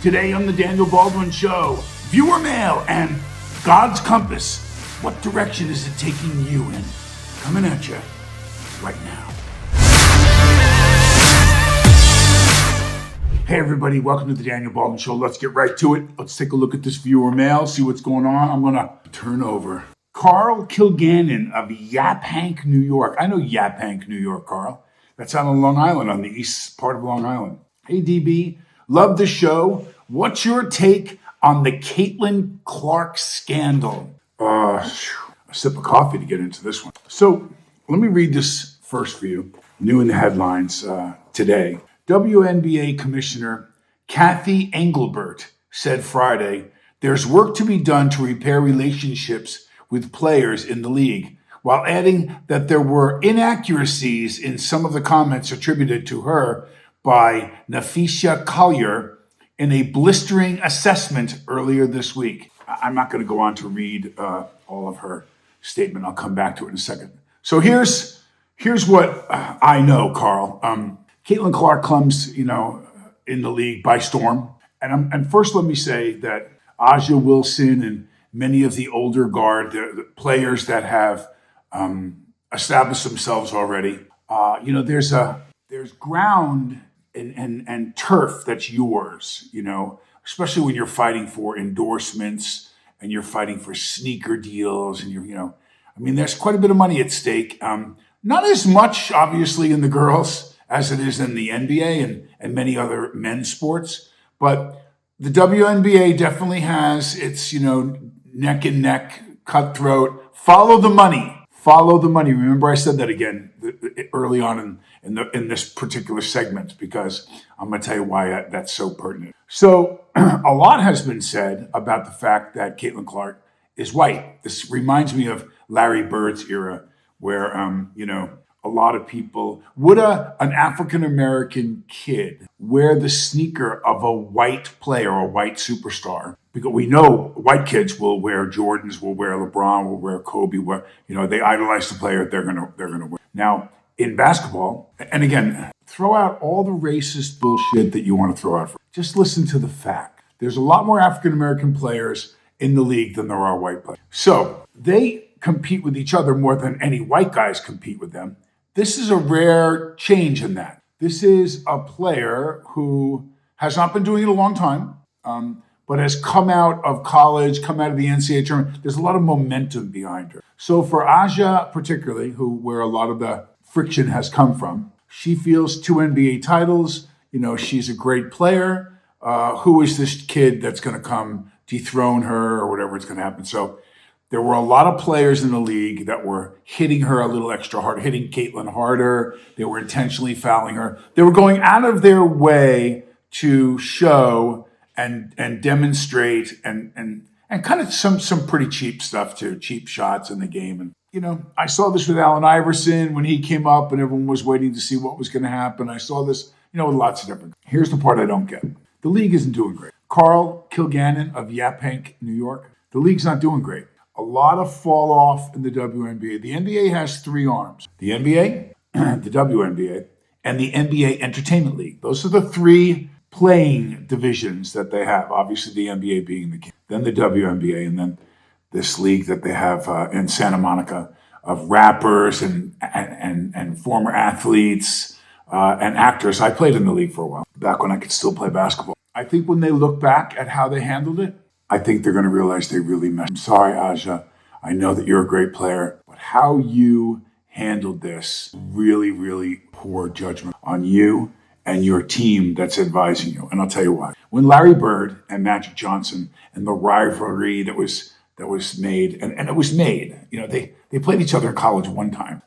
Today on the Daniel Baldwin Show, viewer mail and God's Compass. What direction is it taking you in? Coming at you right now. Hey everybody, welcome to the Daniel Baldwin Show. Let's get right to it. Let's take a look at this viewer mail, see what's going on. I'm going to turn over. Carl Kilgannon of Yaphank, New York. I know Yaphank, New York, Carl. That's out on Long Island, on the east part of Long Island. Hey DB, love the show. What's your take on the Caitlin Clark scandal? A sip of coffee to get into this one. So let me read this first for you. New in the headlines today. WNBA Commissioner Kathy Engelbert said Friday, there's work to be done to repair relationships with players in the league, while adding that there were inaccuracies in some of the comments attributed to her by Nafisha Collier in a blistering assessment earlier this week. I'm not going to go on to read all of her statement. I'll come back to it in a second. So here's what I know, Carl. Caitlin Clark comes, in the league by storm. And first, let me say that Aja Wilson and many of the older guard, the players that have established themselves already, there's ground and turf that's yours, especially when you're fighting for endorsements and you're fighting for sneaker deals and there's quite a bit of money at stake. Not as much, obviously, in the girls as it is in the NBA and many other men's sports, but the WNBA definitely has its, neck and neck, cutthroat, follow the money. Follow the money. Remember, I said that again early on in this particular segment because I'm going to tell you why that's so pertinent. So a lot has been said about the fact that Caitlin Clark is white. This reminds me of Larry Bird's era, where a lot of people would an African-American kid wear the sneaker of a white player or a white superstar? Because we know white kids will wear Jordans, will wear LeBron, will wear Kobe, they idolize the player they're gonna wear. Now, in basketball, and again, throw out all the racist bullshit that you want to throw out. Just listen to the fact. There's a lot more African-American players in the league than there are white players. So they compete with each other more than any white guys compete with them. This is a rare change in that. This is a player who has not been doing it a long time, but has come out of college, come out of the NCAA tournament. There's a lot of momentum behind her. So for Aja particularly, where a lot of the friction has come from, she feels 2 NBA titles. She's a great player. Who is this kid that's going to come dethrone her or whatever is going to happen? So there were a lot of players in the league that were hitting her a little extra hard, hitting Caitlin harder. They were intentionally fouling her. They were going out of their way to show and demonstrate and kind of some pretty cheap stuff too, cheap shots in the game. And, I saw this with Allen Iverson when he came up and everyone was waiting to see what was going to happen. I saw this, with lots of different. Here's the part I don't get. The league isn't doing great. Carl Kilgannon of Yaphank, New York. The league's not doing great. A lot of fall off in the WNBA. The NBA has 3 arms. The NBA, the WNBA, and the NBA Entertainment League. Those are the 3 playing divisions that they have. Obviously, the NBA being the king. Then the WNBA, and then this league that they have in Santa Monica of rappers and former athletes and actors. I played in the league for a while, back when I could still play basketball. I think when they look back at how they handled it, I think they're going to realize they really messed. I'm sorry, Aja. I know that you're a great player, but how you handled this, really, really poor judgment on you and your team that's advising you. And I'll tell you why. When Larry Bird and Magic Johnson and the rivalry that was made, and it was made, they played each other in college one time.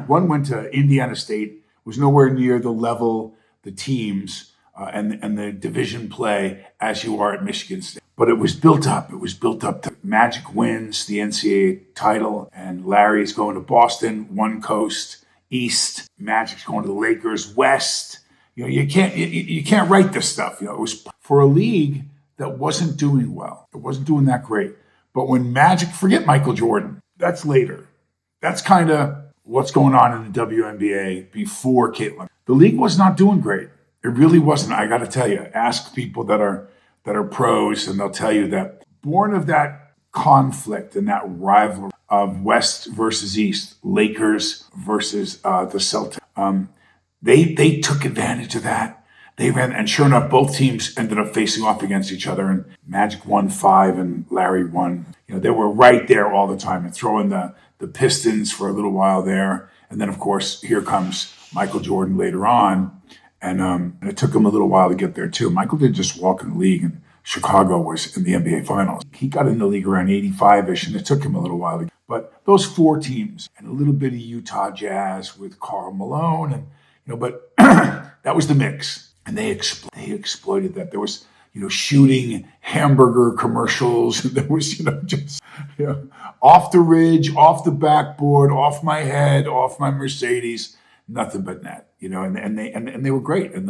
One went to Indiana State, was nowhere near the level, the teams, and the division play as you are at Michigan State. But it was built up. It was built up to Magic wins the NCAA title, and Larry's going to Boston, one coast, east. Magic's going to the Lakers, west. You can't write this stuff. It was for a league that wasn't doing well. It wasn't doing that great. But when Magic, forget Michael Jordan, that's later. That's kind of what's going on in the WNBA before Caitlin. The league was not doing great. It really wasn't. I got to tell you, ask people that are that are pros, and they'll tell you that born of that conflict and that rivalry of West versus East, Lakers versus the Celtics, they took advantage of that. They ran, and sure enough, both teams ended up facing off against each other, and Magic won 5 and Larry won. They were right there all the time and throwing the Pistons for a little while there. And then, of course, here comes Michael Jordan later on. And it took him a little while to get there, too. Michael didn't just walk in the league, and Chicago was in the NBA Finals. He got in the league around 85-ish, and it took him a little while. But those 4 teams and a little bit of Utah Jazz with Karl Malone, and but that was the mix. And they exploited that. There was, shooting hamburger commercials. And there was, just off the ridge, off the backboard, off my head, off my Mercedes, nothing but net. And they were great. And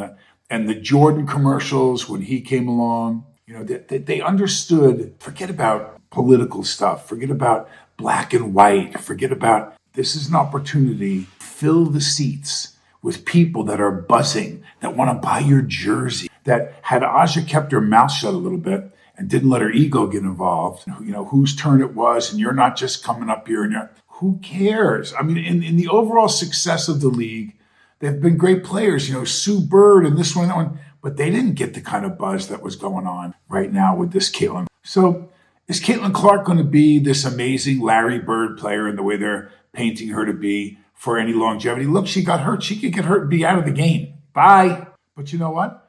the Jordan commercials when he came along, they understood. Forget about political stuff. Forget about black and white. Forget about this is an opportunity. Fill the seats with people that are buzzing, that want to buy your jersey, that had Aja kept her mouth shut a little bit and didn't let her ego get involved, whose turn it was, and you're not just coming up here and who cares? I mean, in the overall success of the league, they've been great players, Sue Bird and this one, that one, but they didn't get the kind of buzz that was going on right now with this Caitlin. So is Caitlin Clark going to be this amazing Larry Bird player in the way they're painting her to be for any longevity? Look, she got hurt. She could get hurt and be out of the game. Bye. But you know what?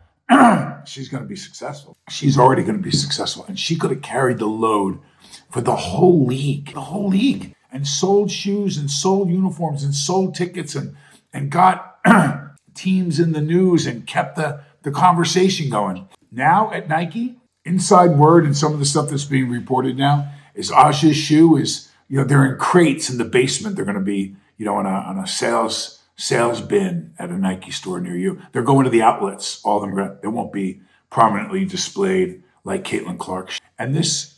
She's going to be successful. She's already going to be successful. And she could have carried the load for the whole league, and sold shoes and sold uniforms and sold tickets and got teams in the news and kept the conversation going. Now at Nike, inside word and some of the stuff that's being reported now is Aja's shoe is, they're in crates in the basement. They're going to be, on a sales bin at a Nike store near you. They're going to the outlets. All of them, they won't be prominently displayed like Caitlin Clark. And this,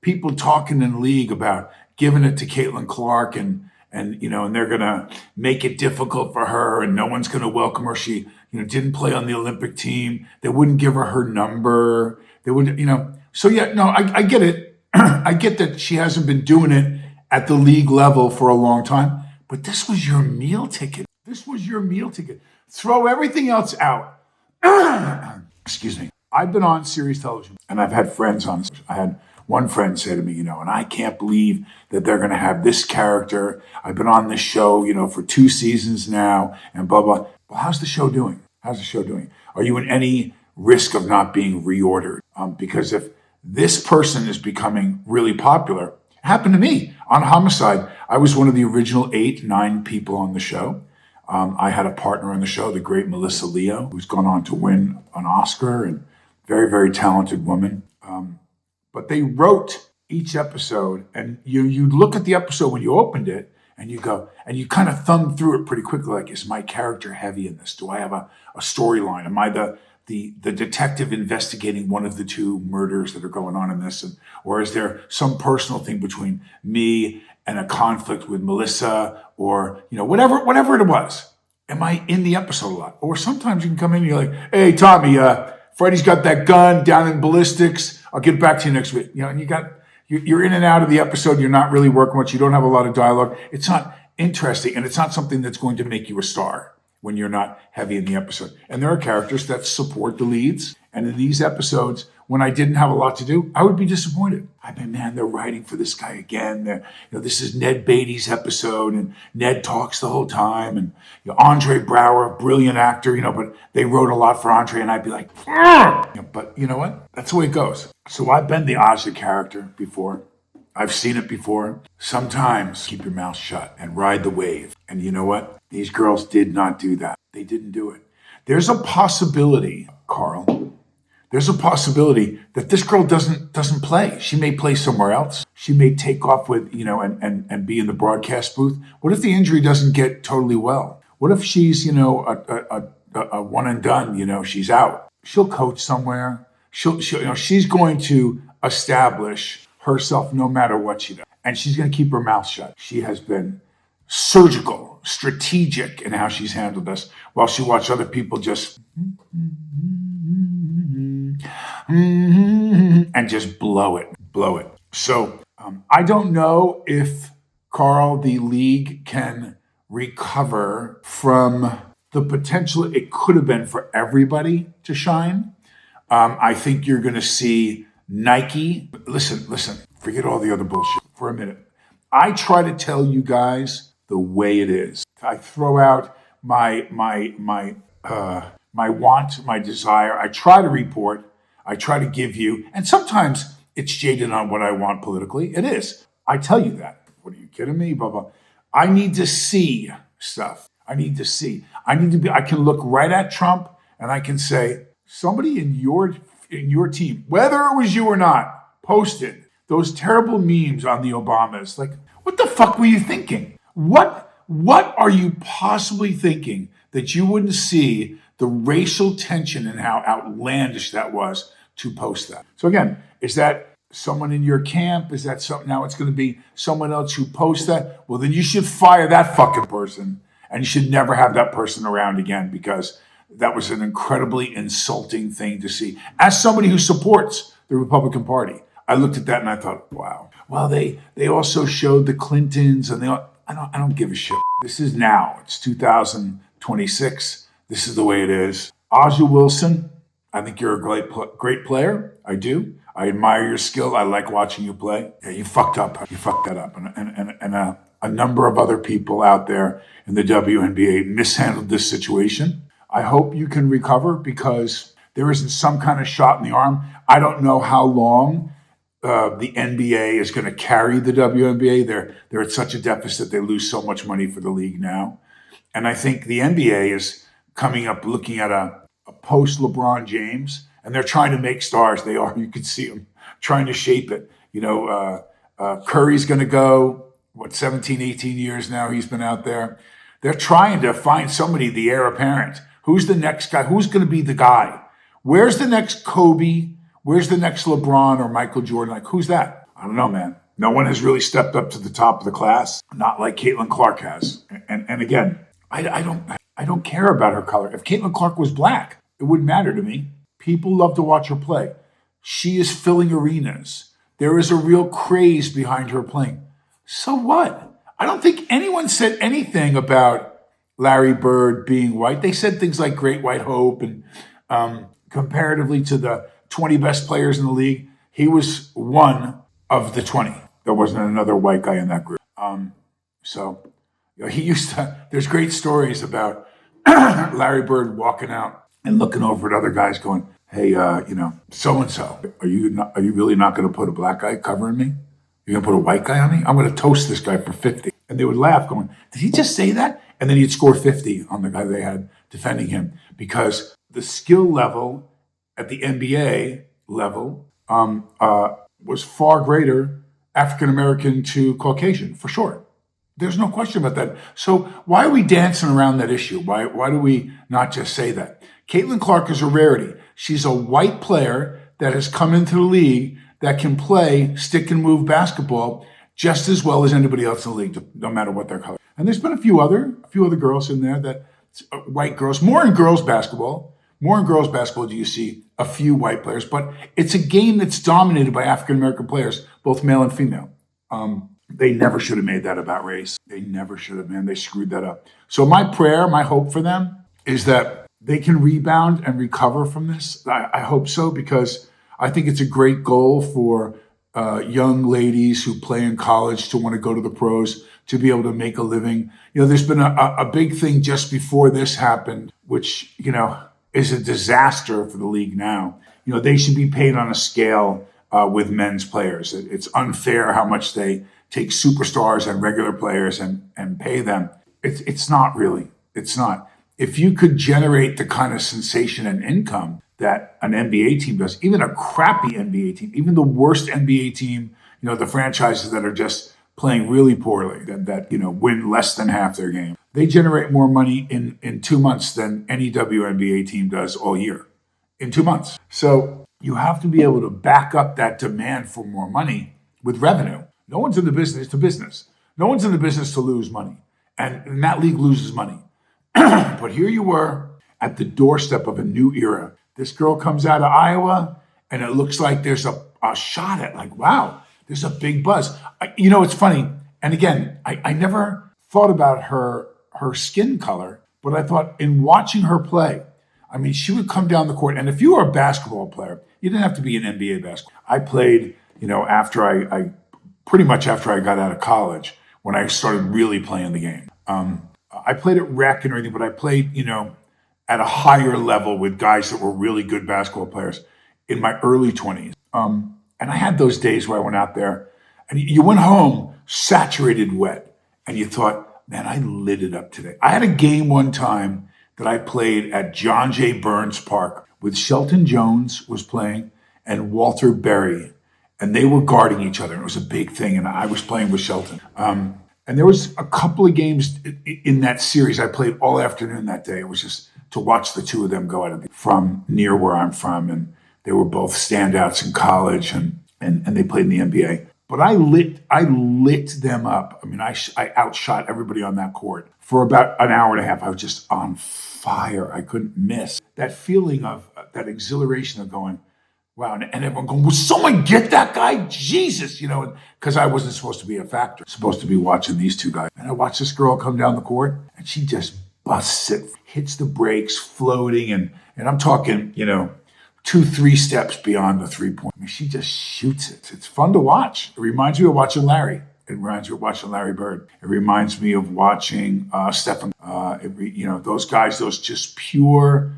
people talking in the league about giving it to Caitlin Clark and they're going to make it difficult for her and no one's going to welcome her. She, didn't play on the Olympic team. They wouldn't give her number. They wouldn't, So yeah, no, I get it. I get that she hasn't been doing it at the league level for a long time. But this was your meal ticket. Throw everything else out. Excuse me. I've been on series television and I've had friends on. I had one friend say to me, and I can't believe that they're going to have this character. I've been on this show, for 2 seasons now and blah, blah. Well, how's the show doing? Are you in any risk of not being reordered? Because if this person is becoming really popular, it happened to me on Homicide. I was one of the original 8, 9 people on the show. I had a partner on the show, the great Melissa Leo, who's gone on to win an Oscar, and very, very talented woman. But they wrote each episode, and you look at the episode when you opened it, and you go, and you kind of thumb through it pretty quickly, like, is my character heavy in this? Do I have a storyline? Am I the detective investigating one of the 2 murders that are going on in this? Or is there some personal thing between me and a conflict with Melissa, or, whatever it was? Am I in the episode a lot? Or sometimes you can come in and you're like, hey, Tommy, Freddie's got that gun down in ballistics. I'll get back to you next week. And you're in and out of the episode. You're not really working much. You don't have a lot of dialogue. It's not interesting, and it's not something that's going to make you a star when you're not heavy in the episode. And there are characters that support the leads. And in these episodes, when I didn't have a lot to do, I would be disappointed. I mean, man, they're writing for this guy again. This is Ned Beatty's episode, and Ned talks the whole time. And Andre Brower, brilliant actor, but they wrote a lot for Andre, and I'd be like, but you know what? That's the way it goes. So I've been the Aja character before. I've seen it before. Sometimes keep your mouth shut and ride the wave. And you know what? These girls did not do that. They didn't do it. There's a possibility, Carl. There's a possibility that this girl doesn't play. She may play somewhere else. She may take off with, and be in the broadcast booth. What if the injury doesn't get totally well? What if she's, a one and done, she's out. She'll coach somewhere. She's going to establish herself no matter what she does. And she's going to keep her mouth shut. She has been surgical, strategic in how she's handled this, while she watched other people just and just blow it. So I don't know if, Carl, the league can recover from the potential it could have been for everybody to shine. I think you're going to see Nike. Listen, forget all the other bullshit for a minute. I try to tell you guys the way it is. I throw out my want, my desire. I try to report. I try to give you, and sometimes it's jaded on what I want politically. It is. I tell you that. What are you kidding me? Blah blah. I need to see stuff. I need to see. I need to be. I can look right at Trump and I can say, somebody in your team, whether it was you or not, posted those terrible memes on the Obamas. Like, what the fuck were you thinking? What are you possibly thinking that you wouldn't see the racial tension and how outlandish that was to post that? So again, is that someone in your camp? Is that something? Now it's going to be someone else who posts that? Well, then you should fire that fucking person, and you should never have that person around again, because that was an incredibly insulting thing to see. As somebody who supports the Republican Party, I looked at that and I thought, wow. Well, they also showed the Clintons, and I don't give a shit. This is now. It's 2026. This is the way it is. A'ja Wilson, I think you're a great player. I do. I admire your skill. I like watching you play. Yeah, you fucked up. You fucked that up. And a number of other people out there in the WNBA mishandled this situation. I hope you can recover, because there isn't some kind of shot in the arm. I don't know how long the NBA is going to carry the WNBA. They're at such a deficit. They lose so much money for the league now. And I think the NBA is coming up looking at a post LeBron James, and they're trying to make stars. They are. You can see them trying to shape it. Curry's going to go, 17, 18 years now he's been out there. They're trying to find somebody, the heir apparent. Who's the next guy? Who's going to be the guy? Where's the next Kobe? Where's the next LeBron or Michael Jordan? Like, who's that? I don't know, man. No one has really stepped up to the top of the class, not like Caitlin Clark has. And again, I don't care about her color. If Caitlin Clark was black, it wouldn't matter to me. People love to watch her play. She is filling arenas. There is a real craze behind her playing. So what? I don't think anyone said anything about Larry Bird being white. They said things like Great White Hope, and comparatively to the 20 best players in the league, he was one of the 20. There wasn't another white guy in that group. He used to, there's great stories about Larry Bird walking out and looking over at other guys going, hey, so-and-so, are you really not going to put a black guy covering me? You're going to put a white guy on me? I'm going to toast this guy for 50. And they would laugh going, did he just say that? And then he'd score 50 on the guy they had defending him, because the skill level at the NBA level was far greater African-American to Caucasian, for sure. There's no question about that. So why are we dancing around that issue? Why do we not just say that? Caitlin Clark is a rarity. She's a white player that has come into the league that can play stick and move basketball just as well as anybody else in the league, no matter what their color. And there's been a few other girls in there, that white girls, more in girls basketball do you see a few white players, but it's a game that's dominated by African-American players, both male and female. They never should have made that about race. They never should have, man. They screwed that up. So my prayer, my hope for them is that they can rebound and recover from this. I hope so, because I think it's a great goal for young ladies who play in college to want to go to the pros, to be able to make a living. There's been a big thing just before this happened, which, is a disaster for the league now. They should be paid on a scale with men's players. It's unfair how much they take superstars and regular players and pay them. It's not really. It's not. If you could generate the kind of sensation and income that an NBA team does, even a crappy NBA team, even the worst NBA team, the franchises that are just playing really poorly, that win less than half their game, they generate more money in 2 months than any WNBA team does all year, in 2 months. So you have to be able to back up that demand for more money with revenue. No one's in the business to business. No one's in the business to lose money. And that league loses money. But here you were at the doorstep of a new era. This girl comes out of Iowa, and it looks like there's a shot at, like, wow, there's a big buzz. It's funny. And again, I never thought about her skin color, but I thought in watching her play, I mean, she would come down the court. And if you were a basketball player, you didn't have to be an NBA basketball. I played, after I pretty much after I got out of college, when I started really playing the game. I played at rec and everything, but I played, at a higher level with guys that were really good basketball players in my early 20s. And I had those days where I went out there and you went home saturated wet and you thought, man, I lit it up today. I had a game one time that I played at John J. Burns Park with Shelton Jones was playing and Walter Berry, and they were guarding each other. It was a big thing, and I was playing with Shelton. And there was a couple of games in that series. I played all afternoon that day. It was just to watch the two of them go at it from near where I'm from, and they were both standouts in college, and they played in the NBA. But I lit them up. I mean, I outshot everybody on that court for about an hour and a half. I was just on fire. I couldn't miss. That feeling of that exhilaration of going, wow, and everyone going, will someone get that guy? Jesus, because I wasn't supposed to be a factor. Supposed to be watching these two guys. And I watched this girl come down the court, and she just busts it, hits the brakes, floating, and I'm talking, 2-3 steps beyond the 3-point. I mean, she just shoots it. It's fun to watch. It reminds me of watching Larry. It reminds me of watching Larry Bird. It reminds me of watching Stephen. Those guys, those just pure,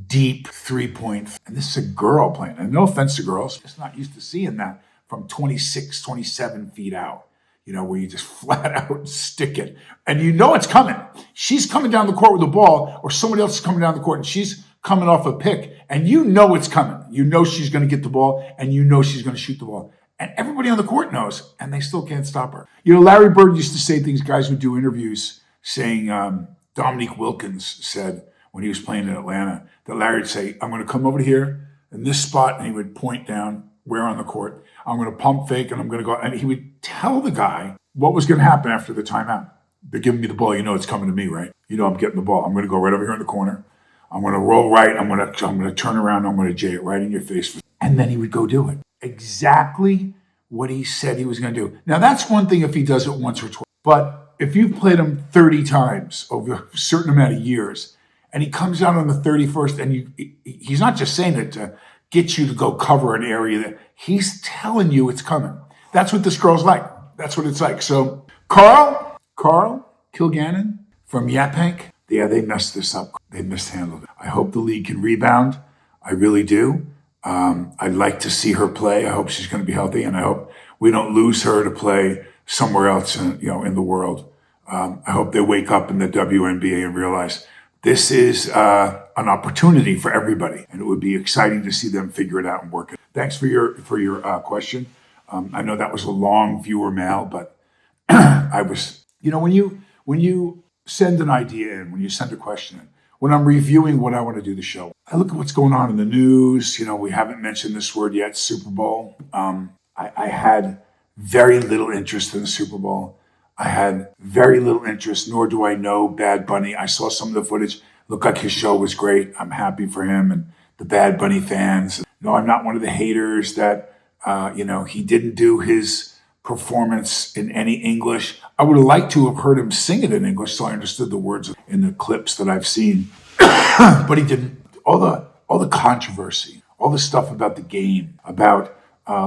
deep 3-point. And this is a girl playing. And no offense to girls, just not used to seeing that from 26, 27 feet out, where you just flat out stick it. And it's coming. She's coming down the court with the ball, or somebody else is coming down the court and she's coming off a pick. And it's coming. She's going to get the ball, and she's going to shoot the ball. And everybody on the court knows, and they still can't stop her. Larry Bird used to say things, guys would do interviews saying, Dominique Wilkins said when he was playing in Atlanta, that Larry would say, I'm going to come over here in this spot, and he would point down where on the court. I'm going to pump fake, and I'm going to go. And he would tell the guy what was going to happen after the timeout. They're giving me the ball. It's coming to me, right? I'm getting the ball. I'm going to go right over here in the corner. I'm going to roll right. I'm going to turn around. I'm going to J it right in your face. And then he would go do it. Exactly what he said he was going to do. Now, that's one thing if he does it once or twice. But if you've played him 30 times over a certain amount of years, and he comes out on the 31st, and he's not just saying it to get you to go cover an area, that he's telling you it's coming. That's what this girl's like. That's what it's like. So Carl Kilgannon from Yaphank, yeah, they messed this up. They mishandled it. I hope the league can rebound. I really do. I'd like to see her play. I hope she's going to be healthy, and I hope we don't lose her to play somewhere else in the world. I hope they wake up in the WNBA and realize this is an opportunity for everybody, and it would be exciting to see them figure it out and work it. Thanks for your question. I know that was a long viewer mail, but I was, when you send an idea in, when you send a question in, when I'm reviewing what I want to do the show, I look at what's going on in the news. We haven't mentioned this word yet, Super Bowl. I had very little interest in the Super Bowl. I had very little interest, nor do I know Bad Bunny. I saw some of the footage. Looked like his show was great. I'm happy for him and the Bad Bunny fans. I'm not one of the haters that, he didn't do his performance in any English. I would have liked to have heard him sing it in English so I understood the words in the clips that I've seen. But he didn't. All the controversy, all the stuff about the game, about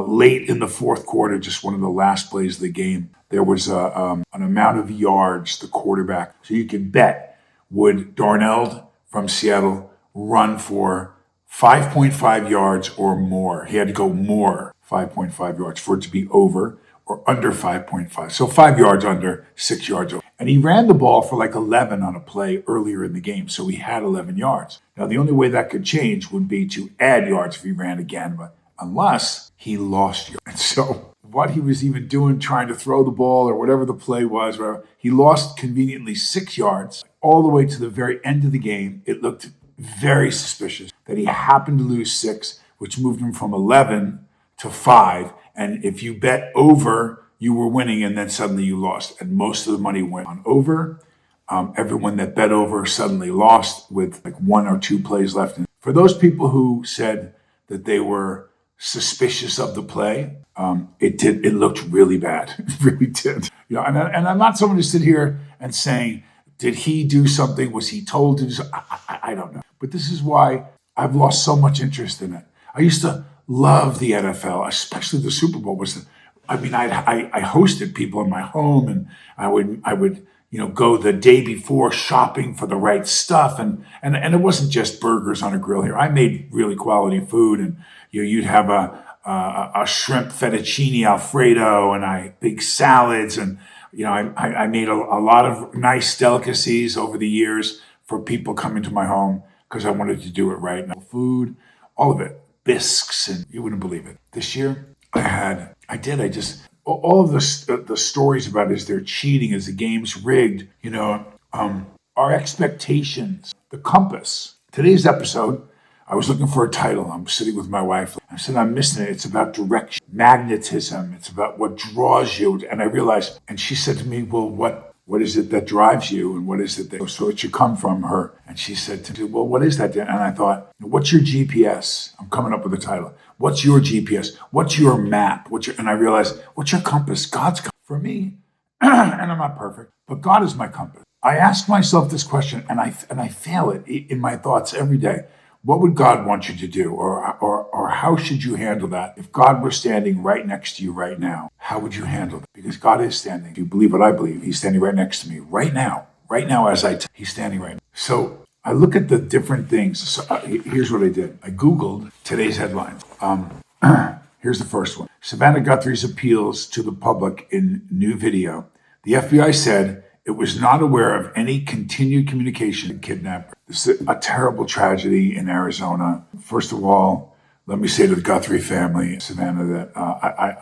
late in the fourth quarter, just one of the last plays of the game, there was an amount of yards the quarterback, so you could bet, would Darnell from Seattle run for 5.5 yards or more. He had to go more, 5.5 yards, for it to be over or under 5.5. So 5 yards under, 6 yards over. And he ran the ball for like 11 on a play earlier in the game, so he had 11 yards. Now, the only way that could change would be to add yards if he ran again, but unless he lost yards. And so what he was even doing, trying to throw the ball or whatever the play was, he lost conveniently 6 yards all the way to the very end of the game. It looked very suspicious that he happened to lose 6, which moved him from 11 to 5. And if you bet over, you were winning, and then suddenly you lost. And most of the money went on over. Everyone that bet over suddenly lost with like 1 or 2 plays left. And for those people who said that they were suspicious of the play. It looked really bad. It really did. And I'm not someone to sit here and saying, did he do something? Was he told to do something? I don't know. But this is why I've lost so much interest in it. I used to love the NFL, especially the Super Bowl. I hosted people in my home, and I would go the day before shopping for the right stuff, and it wasn't just burgers on a grill here. I made really quality food, and you'd have a shrimp fettuccine Alfredo and big salads, and I made a lot of nice delicacies over the years for people coming to my home because I wanted to do it right. And food, all of it, bisques, and you wouldn't believe it. This year, all of the stories about is there cheating, is the game's rigged, our expectations, the compass. Today's episode, I was looking for a title. I'm sitting with my wife. I said, I'm missing it. It's about direction, magnetism. It's about what draws you. And I realized, and she said to me, well, what is it that drives you? And what is it that, so it should come from her. And she said to me, well, what is that? And I thought, what's your GPS? I'm coming up with a title. What's your GPS? What's your map? And I realized, what's your compass? God's compass. For me, and I'm not perfect, but God is my compass. I ask myself this question, and I fail it in my thoughts every day. What would God want you to do? Or how should you handle that? If God were standing right next to you right now, how would you handle it? Because God is standing. If you believe what I believe, he's standing right next to me right now. Right now he's standing right now. So I look at the different things. So here's what I did. I Googled today's headlines. Here's the first one. Savannah Guthrie's appeals to the public in new video. The FBI said it was not aware of any continued communication with the kidnapper. This is a terrible tragedy in Arizona. First of all, let me say to the Guthrie family, Savannah, that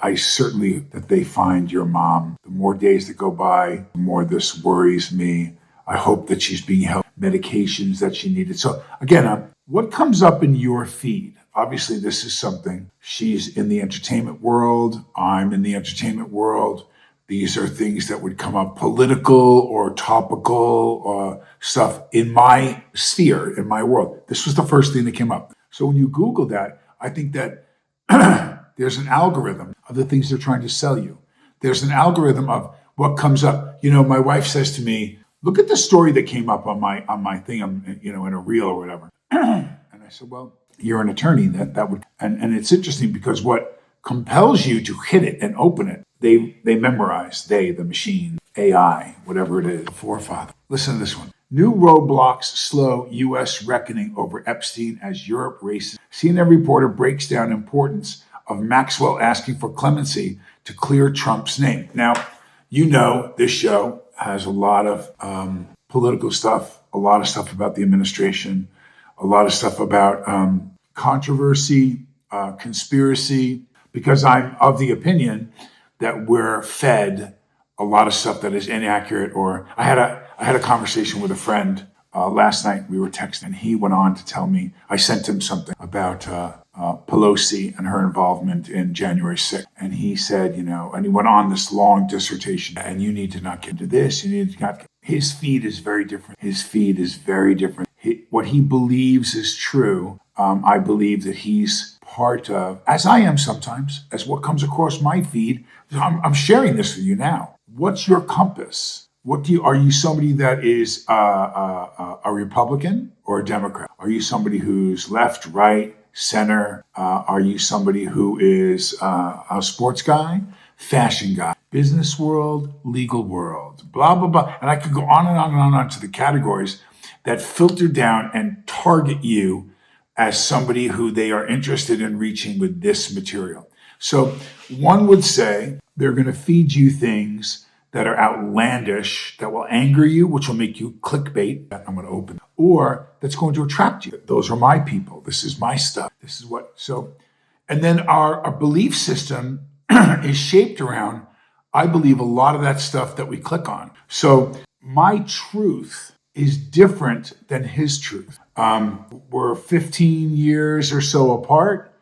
I certainly that they find your mom. The more days that go by, the more this worries me. I hope that she's being helped, medications that she needed. So again, what comes up in your feed? Obviously, this is something. She's in the entertainment world. I'm in the entertainment world. These are things that would come up, political or topical stuff in my sphere, in my world. This was the first thing that came up. So when you Google that, I think that there's an algorithm of the things they're trying to sell you. There's an algorithm of what comes up. My wife says to me, look at the story that came up on my thing, in a reel or whatever. And I said, well, you're an attorney. That would, and it's interesting because what compels you to hit it and open it, they memorize, the machine, AI, whatever it is, forefather. Listen to this one. New roadblocks slow U.S. reckoning over Epstein as Europe races. CNN reporter breaks down importance of Maxwell asking for clemency to clear Trump's name. Now, this show has a lot of political stuff, a lot of stuff about the administration, a lot of stuff about controversy, conspiracy, because I'm of the opinion that we're fed a lot of stuff that is inaccurate. Or I had a conversation with a friend last night. We were texting, and he went on to tell me, I sent him something about Pelosi and her involvement in January 6th. And he said, and he went on this long dissertation, and you need to not get into this. You need to not. His feed is very different. What he believes is true. I believe that he's part of, as I am sometimes, as what comes across my feed. I'm sharing this with you now. What's your compass? Are you somebody that is a Republican or a Democrat? Are you somebody who's left, right, center? Are you somebody who is a sports guy, fashion guy, business world, legal world, blah, blah, blah. And I could go on and on and on to the categories that filter down and target you as somebody who they are interested in reaching with this material. So one would say they're going to feed you things that are outlandish, that will anger you, which will make you clickbait. I'm going to open. Or that's going to attract you. Those are my people. This is my stuff. This is what. So, and then our belief system is shaped around, I believe, a lot of that stuff that we click on. So my truth is different than his truth. We're 15 years or so apart.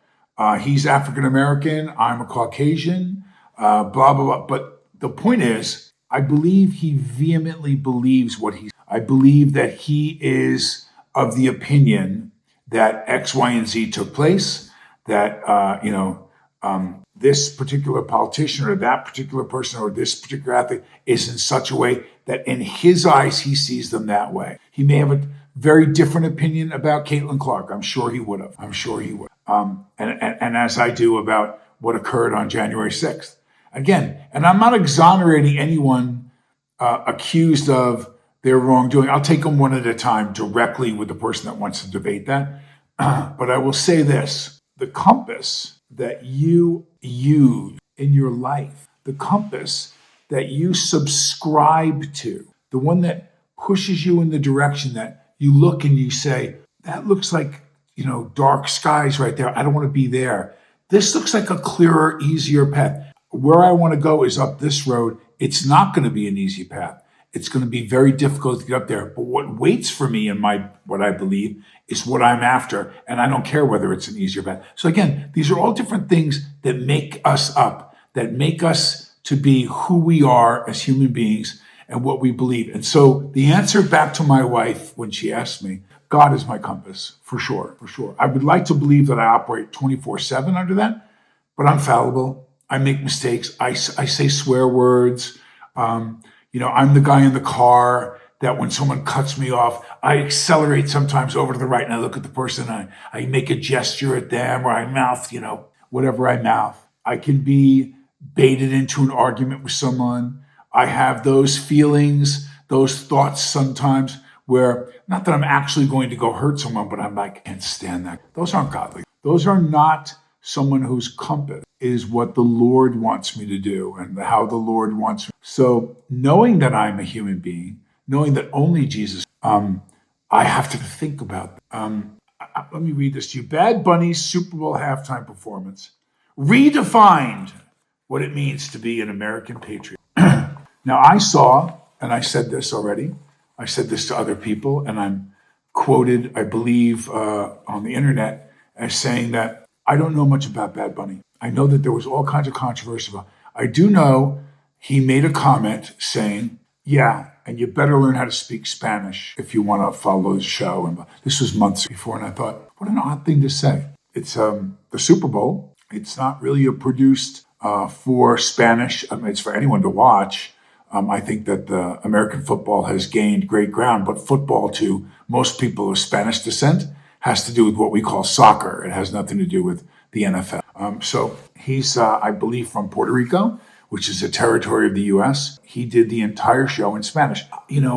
He's African-American. I'm a Caucasian, blah, blah, blah. But the point is, I believe he vehemently believes what I believe that he is of the opinion that X, Y, and Z took place, that, this particular politician or that particular person or this particular athlete is in such a way that in his eyes, he sees them that way. He may have a very different opinion about Caitlin Clark. I'm sure he would have. And as I do about what occurred on January 6th. Again, and I'm not exonerating anyone accused of their wrongdoing. I'll take them one at a time directly with the person that wants to debate that. But I will say this, the compass that you use in your life, the compass that you subscribe to, the one that pushes you in the direction that you look and you say, that looks like, dark skies right there. I don't want to be there. This looks like a clearer, easier path. Where I want to go is up this road. It's not going to be an easy path. It's going to be very difficult to get up there. But what waits for me in what I believe is what I'm after. And I don't care whether it's an easier path. So again, these are all different things that make us up, that make us to be who we are as human beings and what we believe. And so the answer back to my wife when she asked me, God is my compass, for sure. I would like to believe that I operate 24/7 under that, but I'm fallible. I make mistakes. I say swear words. I'm the guy in the car that when someone cuts me off, I accelerate sometimes over to the right and I look at the person and I make a gesture at them or I mouth, whatever I mouth. I can be baited into an argument with someone. I have those feelings, those thoughts sometimes where, not that I'm actually going to go hurt someone, but I'm like, I can't stand that. Those aren't godly. Those are not someone whose compass is what the Lord wants me to do and how the Lord wants me. So knowing that I'm a human being, knowing that only Jesus, I have to think about that. Let me read this to you. Bad Bunny's Super Bowl halftime performance redefined what it means to be an American patriot. Now I saw, and I said this already, I said this to other people, and I'm quoted, I believe, on the internet as saying that I don't know much about Bad Bunny. I know that there was all kinds of controversy about it. I do know he made a comment saying, yeah, and you better learn how to speak Spanish if you want to follow the show. And this was months before, and I thought, what an odd thing to say. It's the Super Bowl. It's not really produced for Spanish. It's for anyone to watch. I think that the American football has gained great ground, but football to most people of Spanish descent has to do with what we call soccer. It has nothing to do with the NFL. So he's, I believe, from Puerto Rico, which is a territory of the U.S. He did the entire show in Spanish,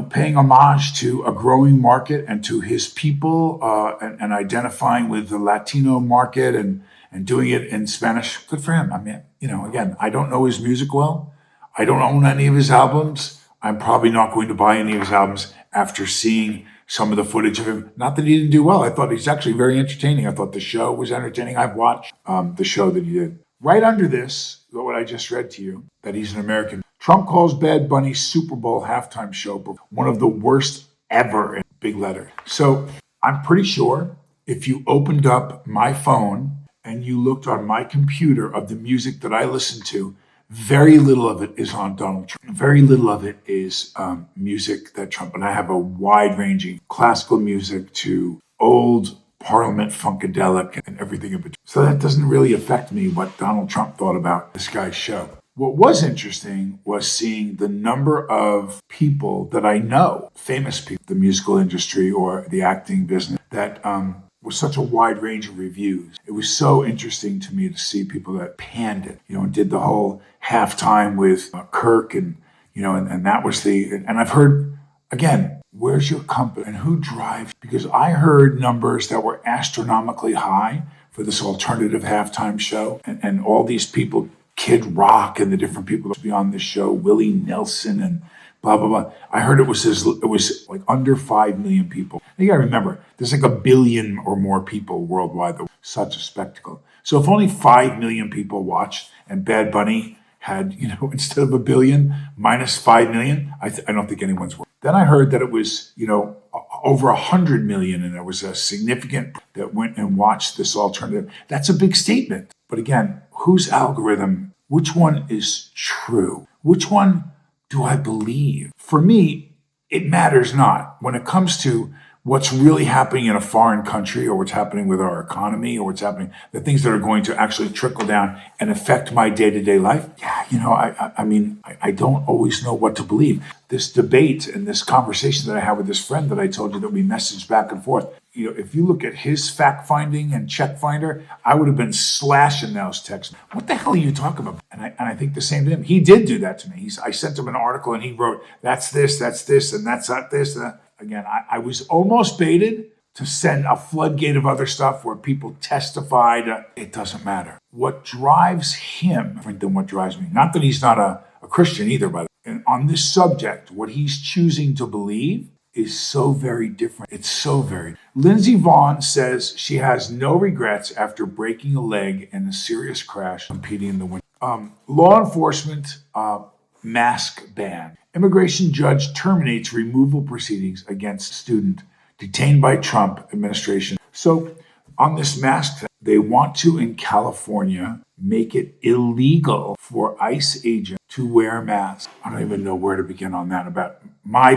paying homage to a growing market and to his people and identifying with the Latino market and doing it in Spanish. Good for him. I mean, again, I don't know his music well. I don't own any of his albums. I'm probably not going to buy any of his albums after seeing some of the footage of him. Not that he didn't do well. I thought he's actually very entertaining. I thought the show was entertaining. I've watched the show that he did. Right under this, what I just read to you, that he's an American. Trump calls Bad Bunny's Super Bowl halftime show one of the worst ever in big letters. So I'm pretty sure if you opened up my phone and you looked on my computer of the music that I listen to, very little of it is on Donald Trump. Very little of it is music that Trump, and I have a wide-ranging classical music to old Parliament funkadelic and everything in between. So that doesn't really affect me what Donald Trump thought about this guy's show. What was interesting was seeing the number of people that I know, famous people, the musical industry or the acting business, that was such a wide range of reviews. It was so interesting to me to see people that panned it, and did the whole halftime with Kirk and that was and I've heard, again, where's your compass and who drives? Because I heard numbers that were astronomically high for this alternative halftime show and all these people, Kid Rock and the different people that be on this show, Willie Nelson and blah, blah, blah. I heard it was like under 5 million people. You gotta remember, there's like 1 billion or more people worldwide. That was such a spectacle. So if only 5 million people watched and Bad Bunny had, instead of 1 billion, minus 5 million, I don't think anyone's worth. Then I heard that it was, over 100 million, and there was a significant that went and watched this alternative. That's a big statement. But again, whose algorithm, which one is true? Which one do I believe? For me, it matters not. When it comes to what's really happening in a foreign country, or what's happening with our economy, or what's happening, the things that are going to actually trickle down and affect my day-to-day life. Yeah, I don't always know what to believe. This debate and this conversation that I had with this friend that I told you that we messaged back and forth, if you look at his fact finding and check finder, I would have been slashing those texts. What the hell are you talking about? And I think the same to him. He did do that to me. I sent him an article and he wrote, that's this, and that's not this. Again, I was almost baited to send a floodgate of other stuff where people testified. It doesn't matter. What drives him different than what drives me. Not that he's not a Christian either, by the way. And on this subject, what he's choosing to believe is so very different. It's so very. Lindsey Vonn says she has no regrets after breaking a leg in a serious crash competing in the winter. Law enforcement mask ban. Immigration judge terminates removal proceedings against student detained by Trump administration. So on this mask, they want to, in California, make it illegal for ICE agents to wear masks. I don't even know where to begin on that, about my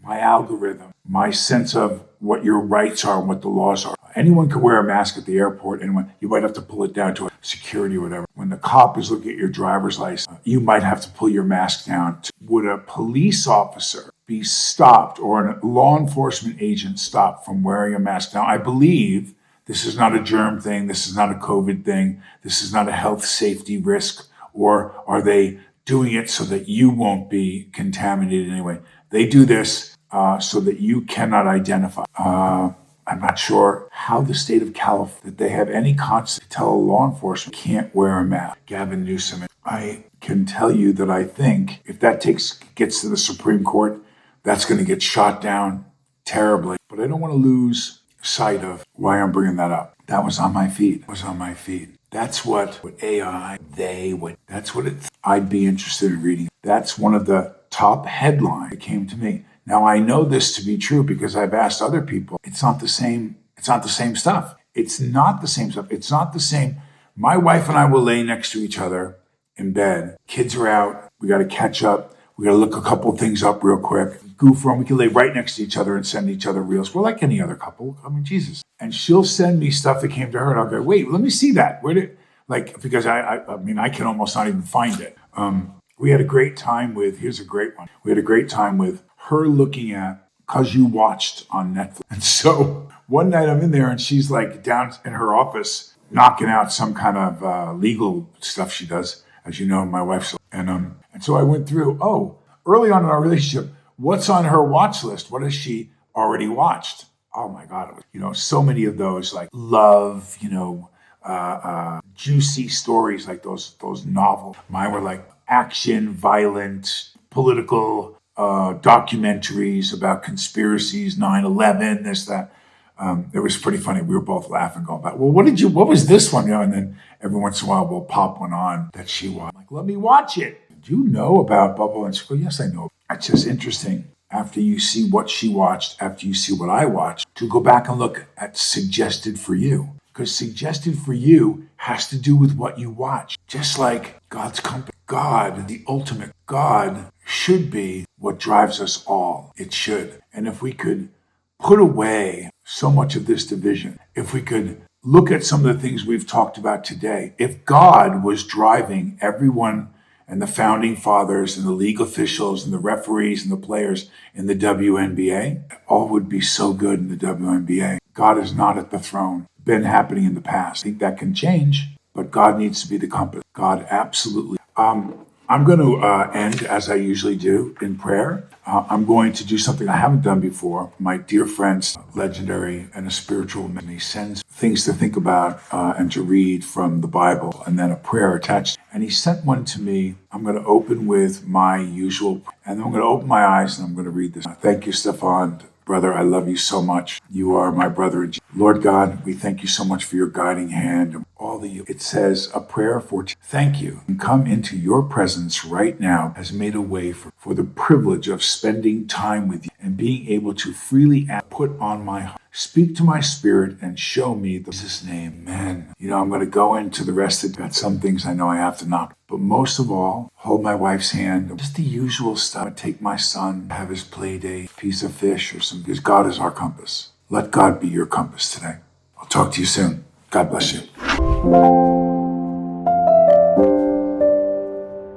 algorithm, my sense of what your rights are and what the laws are. Anyone can wear a mask at the airport, and you might have to pull it down to a security or whatever. When the cop is looking at your driver's license, you might have to pull your mask down. Would a police officer be stopped, or a law enforcement agent stopped from wearing a mask? Now, I believe this is not a germ thing. This is not a COVID thing. This is not a health safety risk. Or are they doing it so that you won't be contaminated anyway? They do this so that you cannot identify. I'm not sure how the state of California, that they have any conscience to tell law enforcement can't wear a mask. Gavin Newsom. I can tell you that I think if that gets to the Supreme Court, that's going to get shot down terribly. But I don't want to lose sight of why I'm bringing that up. That was on my feed. That's what AI, that's what I'd be interested in reading. That's one of the top headlines that came to me. Now, I know this to be true because I've asked other people. It's not the same stuff. It's not the same. My wife and I will lay next to each other in bed. Kids are out. We got to catch up. We got to look a couple things up real quick. Goof around. We can lay right next to each other and send each other reels. We're like any other couple. I mean, Jesus. And she'll send me stuff that came to her, and I'll go, wait, let me see that. Because I can almost not even find it. We had a great time with, here's a great one. We had a great time with her looking at Cause You Watched on Netflix. And so one night I'm in there and she's like down in her office knocking out some kind of legal stuff she does. As you know, my wife's. And so I went through, early on in our relationship, what's on her watch list? What has she already watched? Oh my God. It was, so many of those like love, juicy stories like those novels. Mine were like action, violent, political documentaries about conspiracies, 9/11, this, that. It was pretty funny. We were both laughing, going back, well, what was this one? And then every once in a while we'll pop one on that she watched. I'm like, let me watch it. Do you know about Bubble? And she goes, yes, I know. It's just interesting. After you see what she watched, after you see what I watched, to go back and look at Suggested for You. Because Suggested for You has to do with what you watch. Just like God's company. God, the ultimate God, should be what drives us all. It should. And if we could put away so much of this division, if we could look at some of the things we've talked about today, if God was driving everyone and the founding fathers and the league officials and the referees and the players in the WNBA, all would be so good in the WNBA. God is not at the throne. Been happening in the past. I think that can change, but God needs to be the compass. God absolutely. I'm going to end, as I usually do, in prayer. I'm going to do something I haven't done before. My dear friends, legendary and a spiritual man, he sends things to think about and to read from the Bible, and then a prayer attached. And he sent one to me. I'm going to open with my usual, and then I'm going to open my eyes and I'm going to read this. Thank you, Stefan. Brother, I love you so much. You are my brother. Lord God, we thank you so much for your guiding hand and all that you. It says a prayer for thank you and come into your presence right now has made a way for the privilege of spending time with you and being able to freely ask put on my heart. Speak to my spirit and show me the Jesus name. Amen. I'm going to go into the rest of that. Some things I know I have to knock. But most of all, hold my wife's hand. Just the usual stuff. Take my son, have his play date, piece of fish or something. Because God is our compass. Let God be your compass today. I'll talk to you soon. God bless you.